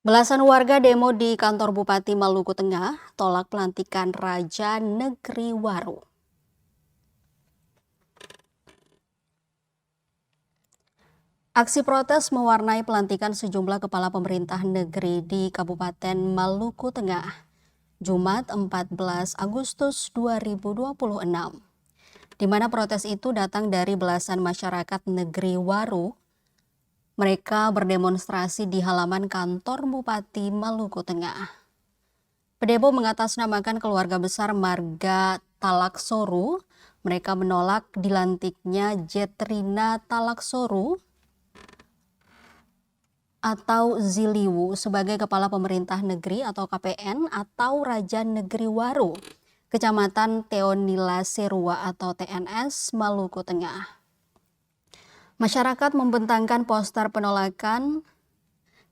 Belasan warga demo di kantor Bupati Maluku Tengah tolak pelantikan Raja Negeri Waru. Aksi protes mewarnai pelantikan sejumlah kepala pemerintah negeri di Kabupaten Maluku Tengah, Jumat 14 Agustus 2026. Di mana protes itu datang dari belasan masyarakat negeri Waru. Mereka berdemonstrasi di halaman kantor Bupati Maluku Tengah. Pedemo mengatasnamakan keluarga besar marga Talaksoru. Mereka menolak dilantiknya Jetrina Talaksoru atau Ziliwu sebagai Kepala Pemerintah Negeri atau KPN atau Raja Negeri Waru, Kecamatan Teonila Serua atau TNS Maluku Tengah. Masyarakat membentangkan poster penolakan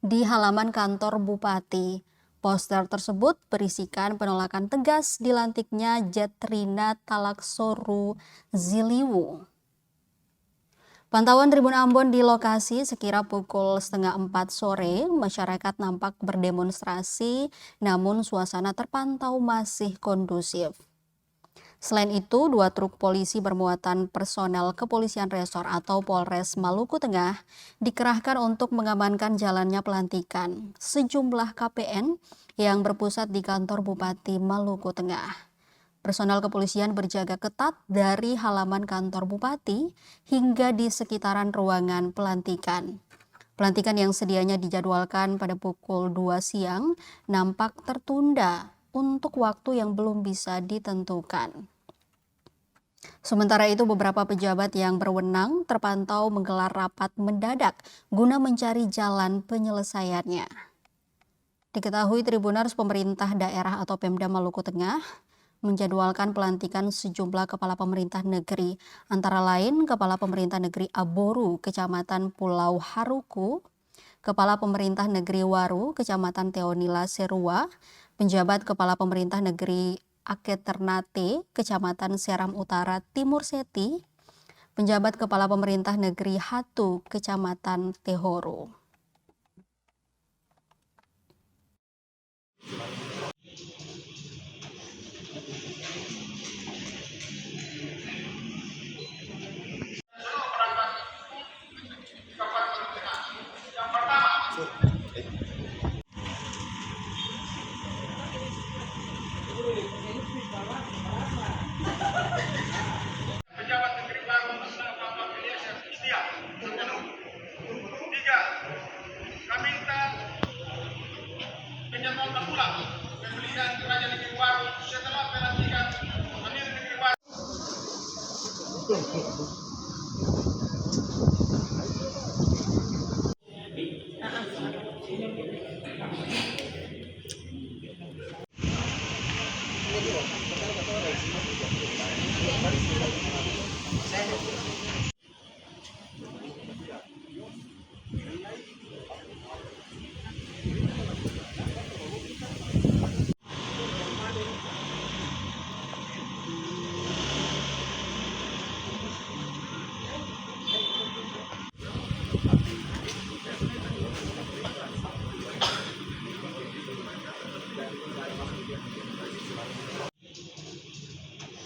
di halaman kantor Bupati. Poster tersebut berisikan penolakan tegas dilantiknya Jetrina Talaksoru Ziliwu. Pantauan Tribun Ambon di lokasi sekira pukul 3:30 sore, masyarakat nampak berdemonstrasi, namun suasana terpantau masih kondusif. Selain itu, 2 truk polisi bermuatan personel Kepolisian Resor atau Polres Maluku Tengah dikerahkan untuk mengamankan jalannya pelantikan sejumlah KPN yang berpusat di kantor Bupati Maluku Tengah. Personel kepolisian berjaga ketat dari halaman kantor Bupati hingga di sekitaran ruangan pelantikan. Pelantikan yang sedianya dijadwalkan pada pukul 2 siang nampak tertunda untuk waktu yang belum bisa ditentukan. Sementara itu, beberapa pejabat yang berwenang terpantau menggelar rapat mendadak guna mencari jalan penyelesaiannya. Diketahui Tribuners pemerintah daerah atau Pemda Maluku Tengah menjadwalkan pelantikan sejumlah kepala pemerintah negeri, antara lain Kepala Pemerintah Negeri Aboru, Kecamatan Pulau Haruku, Kepala Pemerintah Negeri Waru, Kecamatan Teonila Serua, penjabat Kepala Pemerintah Negeri Aketernate, Kecamatan Seram Utara Timur Seti, penjabat Kepala Pemerintah Negeri Hatu, Kecamatan Tehoro. Pejabat negeri baru atas nama Pak Eliezer Setia Sepenuh. 3. Kami minta menjadwalkan ulang pemilihan Raja Negeri Baru setelah pelantikan Amir Negeri Baru.